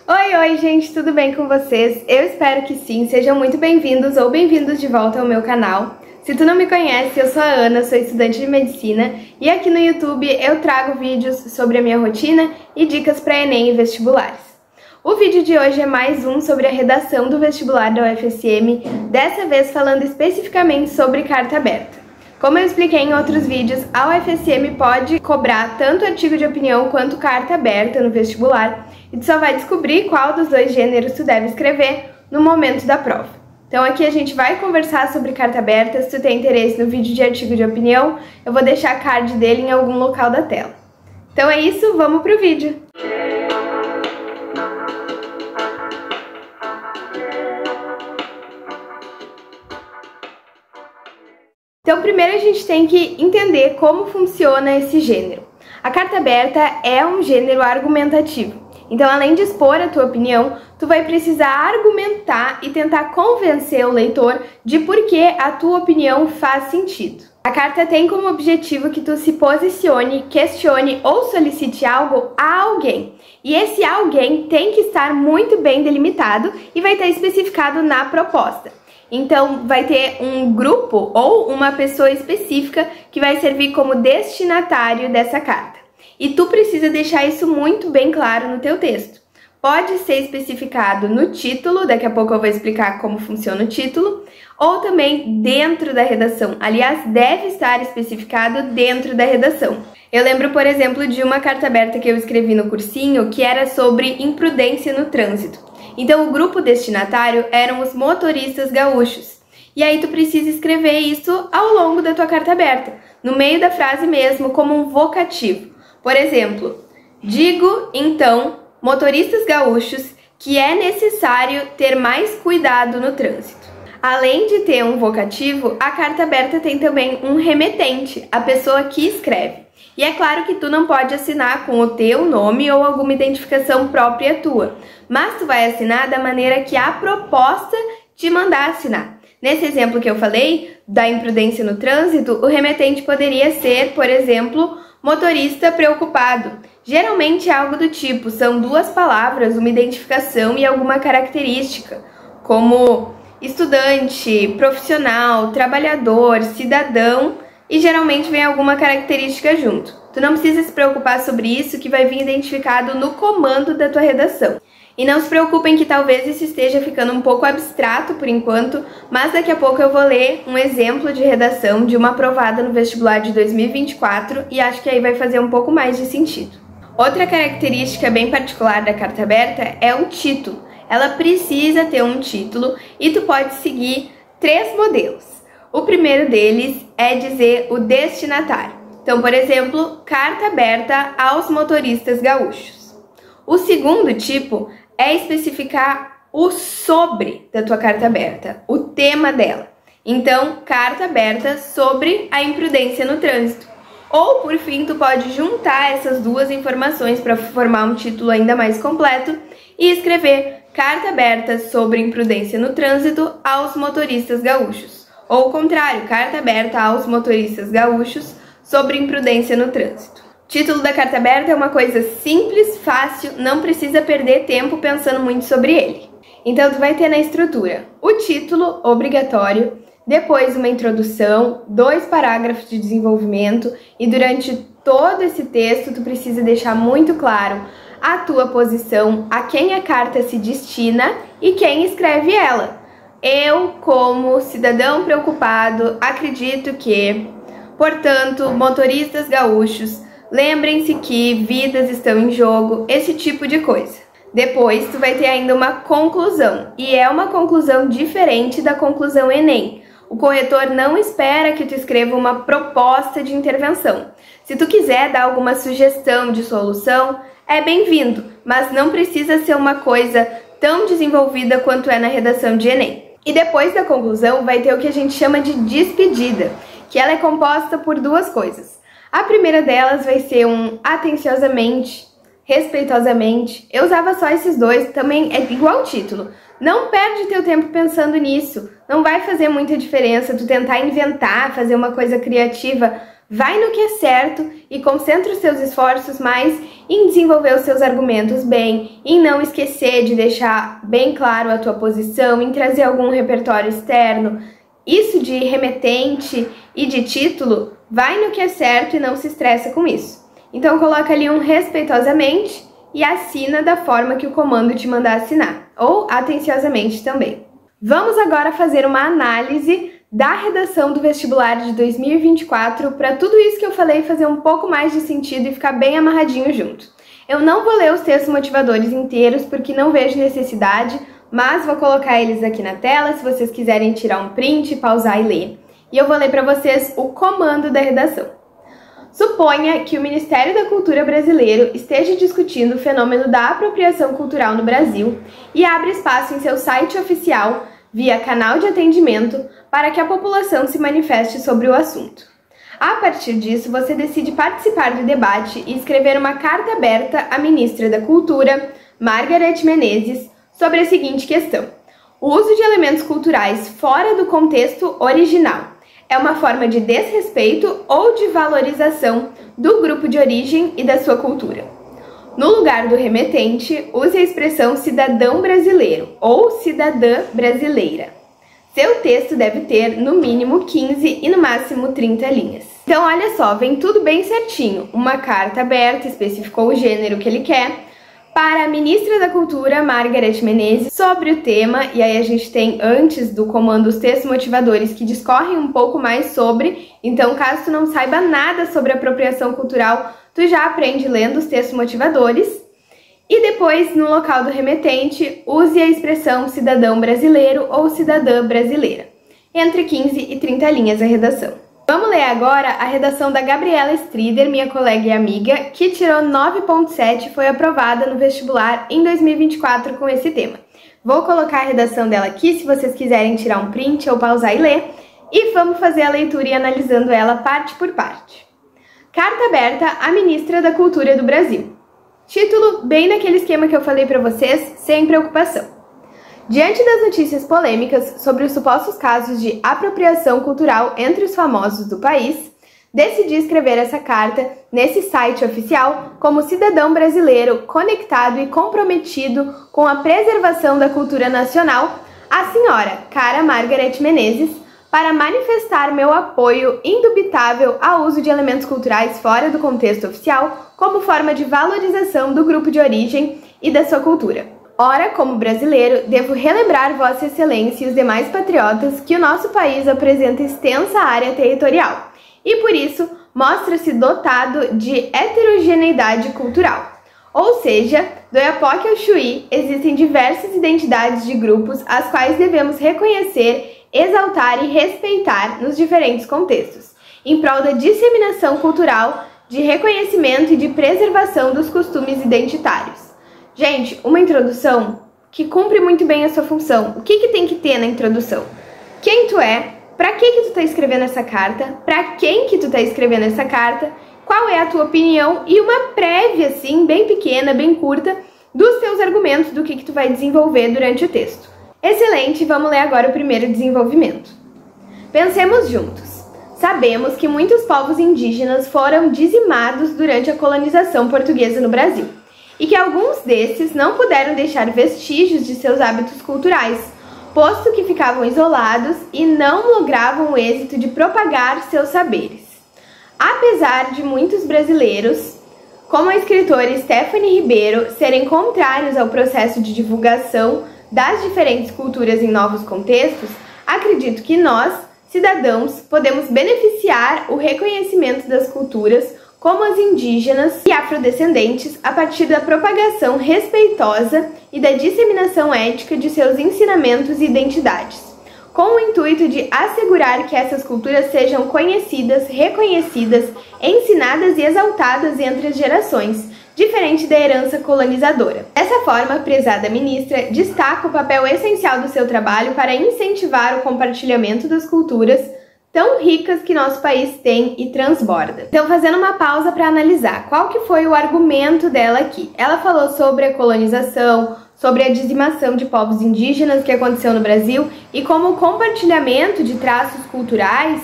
Oi, gente, tudo bem com vocês? Eu espero que sim, sejam muito bem-vindos ou bem-vindos de volta ao meu canal. Se tu não me conhece, eu sou a Ana, sou estudante de Medicina e aqui no YouTube eu trago vídeos sobre a minha rotina e dicas para Enem e vestibulares. O vídeo de hoje é mais um sobre a redação do vestibular da UFSM, dessa vez falando especificamente sobre carta aberta. Como eu expliquei em outros vídeos, a UFSM pode cobrar tanto artigo de opinião quanto carta aberta no vestibular e tu só vai descobrir qual dos dois gêneros tu deve escrever no momento da prova. Então aqui a gente vai conversar sobre carta aberta. Se tu tem interesse no vídeo de artigo de opinião, eu vou deixar a card dele em algum local da tela. Então é isso, vamos pro vídeo! Então primeiro a gente tem que entender como funciona esse gênero. A carta aberta é um gênero argumentativo. Então, além de expor a tua opinião, tu vai precisar argumentar e tentar convencer o leitor de por que a tua opinião faz sentido. A carta tem como objetivo que tu se posicione, questione ou solicite algo a alguém. E esse alguém tem que estar muito bem delimitado e vai estar especificado na proposta. Então, vai ter um grupo ou uma pessoa específica que vai servir como destinatário dessa carta. E tu precisa deixar isso muito bem claro no teu texto. Pode ser especificado no título, daqui a pouco eu vou explicar como funciona o título, ou também dentro da redação. Aliás, deve estar especificado dentro da redação. Eu lembro, por exemplo, de uma carta aberta que eu escrevi no cursinho que era sobre imprudência no trânsito. Então, o grupo destinatário eram os motoristas gaúchos. E aí tu precisa escrever isso ao longo da tua carta aberta, no meio da frase mesmo, como um vocativo. Por exemplo, digo, então, motoristas gaúchos, que é necessário ter mais cuidado no trânsito. Além de ter um vocativo, a carta aberta tem também um remetente, a pessoa que escreve. E é claro que tu não pode assinar com o teu nome ou alguma identificação própria tua, mas tu vai assinar da maneira que a proposta te mandar assinar. Nesse exemplo que eu falei, da imprudência no trânsito, o remetente poderia ser, por exemplo, motorista preocupado. Geralmente é algo do tipo, são duas palavras, uma identificação e alguma característica, como estudante, profissional, trabalhador, cidadão, e geralmente vem alguma característica junto. Tu não precisa se preocupar sobre isso, que vai vir identificado no comando da tua redação. E não se preocupem que talvez isso esteja ficando um pouco abstrato por enquanto, mas daqui a pouco eu vou ler um exemplo de redação de uma aprovada no vestibular de 2024 e acho que aí vai fazer um pouco mais de sentido. Outra característica bem particular da carta aberta é o título. Ela precisa ter um título e tu pode seguir 3 modelos. O primeiro deles é dizer o destinatário. Então, por exemplo, carta aberta aos motoristas gaúchos. O segundo tipo é especificar o sobre da tua carta aberta, o tema dela. Então, carta aberta sobre a imprudência no trânsito. Ou, por fim, tu pode juntar essas duas informações para formar um título ainda mais completo e escrever carta aberta sobre imprudência no trânsito aos motoristas gaúchos. Ou o contrário, carta aberta aos motoristas gaúchos sobre imprudência no trânsito. O título da carta aberta é uma coisa simples, fácil, não precisa perder tempo pensando muito sobre ele. Então tu vai ter na estrutura o título obrigatório, depois uma introdução, 2 parágrafos de desenvolvimento e durante todo esse texto tu precisa deixar muito claro a tua posição, a quem a carta se destina e quem escreve ela. Eu, como cidadão preocupado, acredito que, portanto, motoristas gaúchos, lembrem-se que vidas estão em jogo, esse tipo de coisa. Depois, tu vai ter ainda uma conclusão, e é uma conclusão diferente da conclusão Enem. O corretor não espera que tu escreva uma proposta de intervenção. Se tu quiser dar alguma sugestão de solução, é bem-vindo, mas não precisa ser uma coisa tão desenvolvida quanto é na redação de Enem. E depois da conclusão vai ter o que a gente chama de despedida, que ela é composta por 2 coisas. A primeira delas vai ser um atenciosamente, respeitosamente. Eu usava só esses 2, também é igual o título. Não perde teu tempo pensando nisso, não vai fazer muita diferença tu tentar inventar, fazer uma coisa criativa. Vai no que é certo e concentra os seus esforços mais em desenvolver os seus argumentos bem, em não esquecer de deixar bem claro a tua posição, em trazer algum repertório externo. Isso de remetente e de título, vai no que é certo e não se estressa com isso. Então coloca ali um respeitosamente e assina da forma que o comando te mandar assinar, ou atenciosamente também. Vamos agora fazer uma análise da redação do vestibular de 2024 para tudo isso que eu falei fazer um pouco mais de sentido e ficar bem amarradinho junto. Eu não vou ler os textos motivadores inteiros porque não vejo necessidade, mas vou colocar eles aqui na tela se vocês quiserem tirar um print, pausar e ler. E eu vou ler para vocês o comando da redação. Suponha que o Ministério da Cultura brasileiro esteja discutindo o fenômeno da apropriação cultural no Brasil e abre espaço em seu site oficial, via canal de atendimento, para que a população se manifeste sobre o assunto. A partir disso, você decide participar do debate e escrever uma carta aberta à ministra da Cultura, Margareth Menezes, sobre a seguinte questão: o uso de elementos culturais fora do contexto original é uma forma de desrespeito ou de valorização do grupo de origem e da sua cultura. No lugar do remetente, use a expressão cidadão brasileiro ou cidadã brasileira. Seu texto deve ter no mínimo 15 e no máximo 30 linhas. Então olha só, vem tudo bem certinho. Uma carta aberta, especificou o gênero que ele quer, para a ministra da Cultura, Margareth Menezes, sobre o tema, e aí a gente tem antes do comando os textos motivadores que discorrem um pouco mais sobre, então caso tu não saiba nada sobre apropriação cultural, tu já aprende lendo os textos motivadores. E depois, no local do remetente, use a expressão cidadão brasileiro ou cidadã brasileira. Entre 15 e 30 linhas a redação. Vamos ler agora a redação da Gabriela Strider, minha colega e amiga, que tirou 9.7 e foi aprovada no vestibular em 2024 com esse tema. Vou colocar a redação dela aqui se vocês quiserem tirar um print ou pausar e ler. E vamos fazer a leitura e analisando ela parte por parte. Carta aberta à ministra da Cultura do Brasil. Título bem naquele esquema que eu falei para vocês, sem preocupação. Diante das notícias polêmicas sobre os supostos casos de apropriação cultural entre os famosos do país, decidi escrever essa carta nesse site oficial como cidadão brasileiro conectado e comprometido com a preservação da cultura nacional, a senhora Cara Margareth Menezes, para manifestar meu apoio indubitável ao uso de elementos culturais fora do contexto oficial como forma de valorização do grupo de origem e da sua cultura. Ora, como brasileiro, devo relembrar Vossa Excelência e os demais patriotas que o nosso país apresenta extensa área territorial e, por isso, mostra-se dotado de heterogeneidade cultural. Ou seja, do Iapoque ao Chuí, existem diversas identidades de grupos as quais devemos reconhecer, exaltar e respeitar nos diferentes contextos, em prol da disseminação cultural, de reconhecimento e de preservação dos costumes identitários. Gente, uma introdução que cumpre muito bem a sua função. O que tem que ter na introdução? Quem tu é? Pra que tu tá escrevendo essa carta? Pra quem que tu tá escrevendo essa carta? Qual é a tua opinião? E uma prévia, assim, bem pequena, bem curta, dos teus argumentos do que tu vai desenvolver durante o texto. Excelente, vamos ler agora o primeiro desenvolvimento. Pensemos juntos. Sabemos que muitos povos indígenas foram dizimados durante a colonização portuguesa no Brasil, e que alguns desses não puderam deixar vestígios de seus hábitos culturais, posto que ficavam isolados e não logravam o êxito de propagar seus saberes. Apesar de muitos brasileiros, como a escritora Stephanie Ribeiro, serem contrários ao processo de divulgação das diferentes culturas em novos contextos, acredito que nós, cidadãos, podemos beneficiar o reconhecimento das culturas como as indígenas e afrodescendentes, a partir da propagação respeitosa e da disseminação ética de seus ensinamentos e identidades, com o intuito de assegurar que essas culturas sejam conhecidas, reconhecidas, ensinadas e exaltadas entre as gerações, diferente da herança colonizadora. Dessa forma, a prezada ministra destaca o papel essencial do seu trabalho para incentivar o compartilhamento das culturas tão ricas que nosso país tem e transborda. Então, fazendo uma pausa para analisar, qual que foi o argumento dela aqui? Ela falou sobre a colonização, sobre a dizimação de povos indígenas que aconteceu no Brasil e como o compartilhamento de traços culturais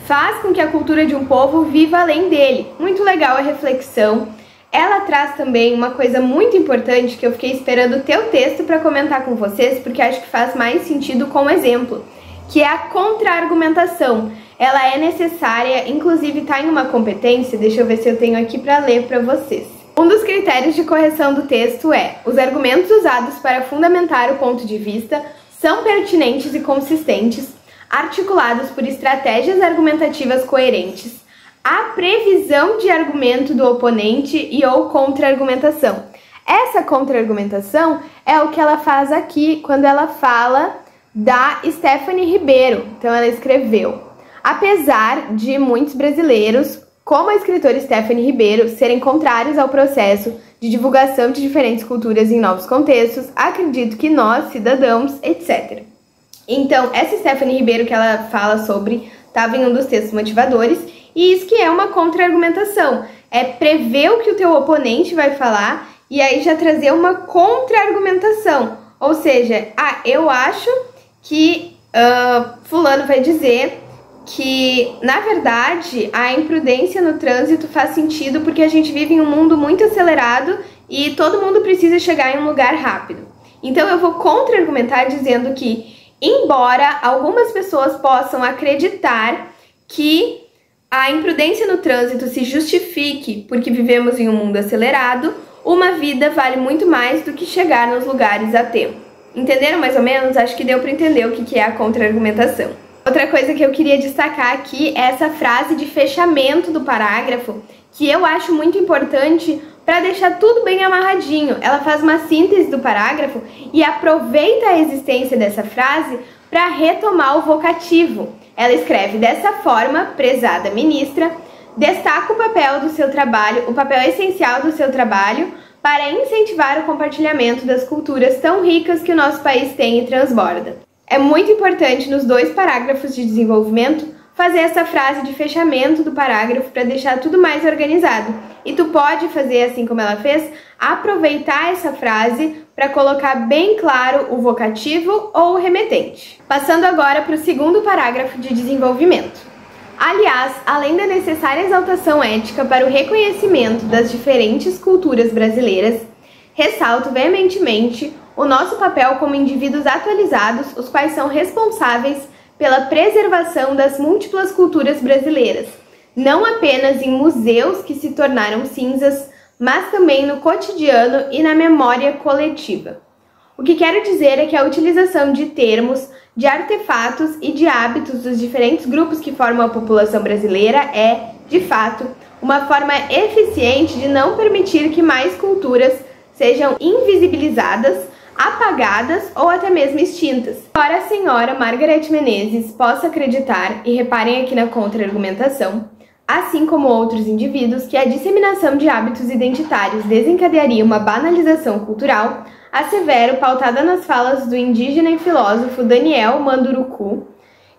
faz com que a cultura de um povo viva além dele. Muito legal a reflexão. Ela traz também uma coisa muito importante que eu fiquei esperando o teu texto para comentar com vocês, porque acho que faz mais sentido como exemplo, que é a contra-argumentação. Ela é necessária, inclusive está em uma competência, deixa eu ver se eu tenho aqui para ler para vocês. Um dos critérios de correção do texto é: os argumentos usados para fundamentar o ponto de vista são pertinentes e consistentes, articulados por estratégias argumentativas coerentes, a previsão de argumento do oponente e ou contra-argumentação. Essa contra-argumentação é o que ela faz aqui quando ela fala da Stephanie Ribeiro. Então ela escreveu: apesar de muitos brasileiros, como a escritora Stephanie Ribeiro, serem contrários ao processo de divulgação de diferentes culturas em novos contextos, acredito que nós, cidadãos, etc. Então, essa Stephanie Ribeiro que ela fala sobre estava em um dos textos motivadores, e isso que é uma contra-argumentação. É prever o que o teu oponente vai falar e aí já trazer uma contra-argumentação. Ou seja, eu acho que fulano vai dizer que, na verdade, a imprudência no trânsito faz sentido porque a gente vive em um mundo muito acelerado e todo mundo precisa chegar em um lugar rápido. Então eu vou contra-argumentar dizendo que, embora algumas pessoas possam acreditar que a imprudência no trânsito se justifique porque vivemos em um mundo acelerado, uma vida vale muito mais do que chegar nos lugares a tempo. Entenderam mais ou menos? Acho que deu para entender o que é a contra-argumentação. Outra coisa que eu queria destacar aqui é essa frase de fechamento do parágrafo, que eu acho muito importante para deixar tudo bem amarradinho. Ela faz uma síntese do parágrafo e aproveita a existência dessa frase para retomar o vocativo. Ela escreve dessa forma: prezada ministra, destaca o papel do seu trabalho, o papel essencial do seu trabalho para incentivar o compartilhamento das culturas tão ricas que o nosso país tem e transborda. É muito importante nos dois parágrafos de desenvolvimento fazer essa frase de fechamento do parágrafo para deixar tudo mais organizado. E tu pode fazer assim como ela fez, aproveitar essa frase para colocar bem claro o vocativo ou o remetente. Passando agora para o segundo parágrafo de desenvolvimento. Aliás, além da necessária exaltação ética para o reconhecimento das diferentes culturas brasileiras, ressalto veementemente o nosso papel como indivíduos atualizados, os quais são responsáveis pela preservação das múltiplas culturas brasileiras, não apenas em museus que se tornaram cinzas, mas também no cotidiano e na memória coletiva. O que quero dizer é que a utilização de termos, de artefatos e de hábitos dos diferentes grupos que formam a população brasileira é, de fato, uma forma eficiente de não permitir que mais culturas sejam invisibilizadas, apagadas ou até mesmo extintas. Embora a senhora Margareth Menezes possa acreditar, e reparem aqui na contra-argumentação, assim como outros indivíduos, que a disseminação de hábitos identitários desencadearia uma banalização cultural, assevero, pautada nas falas do indígena e filósofo Daniel Manduruku,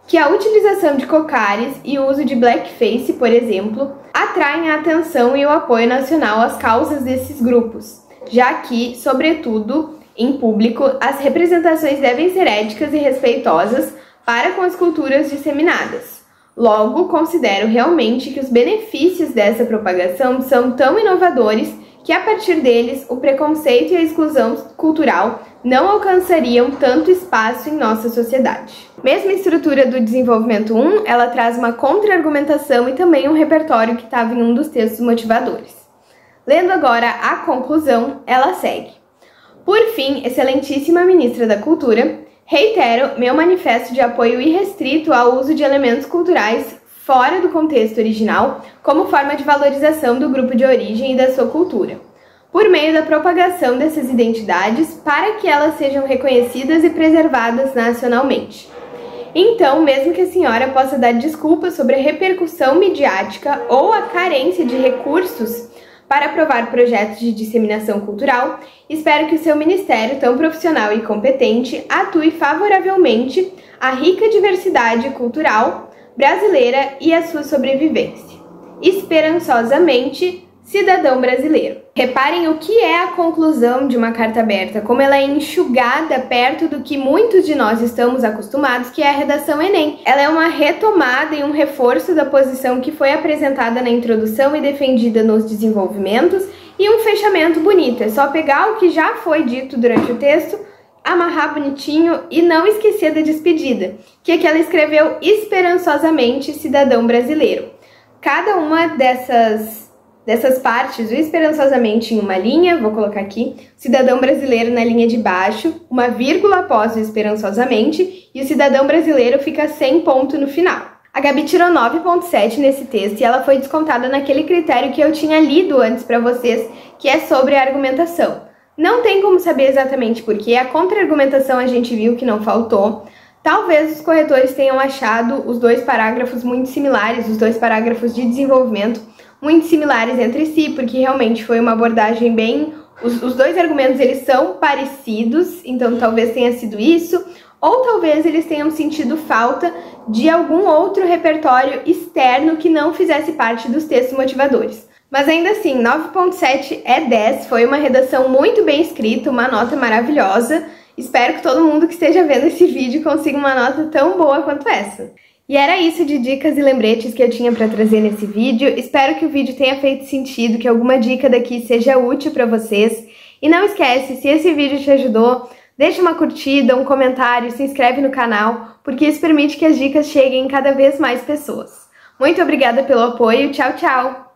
que a utilização de cocares e o uso de blackface, por exemplo, atraem a atenção e o apoio nacional às causas desses grupos, já que, sobretudo, em público, as representações devem ser éticas e respeitosas para com as culturas disseminadas. Logo, considero realmente que os benefícios dessa propagação são tão inovadores que, a partir deles, o preconceito e a exclusão cultural não alcançariam tanto espaço em nossa sociedade. Mesma estrutura do desenvolvimento 1, ela traz uma contra-argumentação e também um repertório que estava em um dos textos motivadores. Lendo agora a conclusão, ela segue. Por fim, excelentíssima Ministra da Cultura, reitero meu manifesto de apoio irrestrito ao uso de elementos culturais fora do contexto original como forma de valorização do grupo de origem e da sua cultura, por meio da propagação dessas identidades para que elas sejam reconhecidas e preservadas nacionalmente. Então, mesmo que a senhora possa dar desculpas sobre a repercussão midiática ou a carência de recursos para aprovar projetos de disseminação cultural, espero que o seu ministério, tão profissional e competente, atue favoravelmente à rica diversidade cultural brasileira e à sua sobrevivência. Esperançosamente, cidadão brasileiro. Reparem o que é a conclusão de uma carta aberta, como ela é enxugada perto do que muitos de nós estamos acostumados, que é a redação Enem. Ela é uma retomada e um reforço da posição que foi apresentada na introdução e defendida nos desenvolvimentos, e um fechamento bonito. É só pegar o que já foi dito durante o texto, amarrar bonitinho e não esquecer da despedida, que é que ela escreveu esperançosamente, cidadão brasileiro. Cada uma dessas partes, o esperançosamente em uma linha, vou colocar aqui, cidadão brasileiro na linha de baixo, uma vírgula após o esperançosamente, e o cidadão brasileiro fica sem ponto no final. A Gabi tirou 9,7 nesse texto e ela foi descontada naquele critério que eu tinha lido antes para vocês, que é sobre a argumentação. Não tem como saber exatamente porquê, a contra-argumentação a gente viu que não faltou. Talvez os corretores tenham achado os dois parágrafos muito similares, os dois parágrafos de desenvolvimento muito similares entre si, porque realmente foi uma abordagem bem... Os dois argumentos eles são parecidos, então talvez tenha sido isso, ou talvez eles tenham sentido falta de algum outro repertório externo que não fizesse parte dos textos motivadores. Mas ainda assim, 9,7 é 10, foi uma redação muito bem escrita, uma nota maravilhosa. Espero que todo mundo que esteja vendo esse vídeo consiga uma nota tão boa quanto essa. E era isso de dicas e lembretes que eu tinha para trazer nesse vídeo. Espero que o vídeo tenha feito sentido, que alguma dica daqui seja útil para vocês. E não esquece, se esse vídeo te ajudou, deixa uma curtida, um comentário, se inscreve no canal, porque isso permite que as dicas cheguem em cada vez mais pessoas. Muito obrigada pelo apoio, tchau, tchau!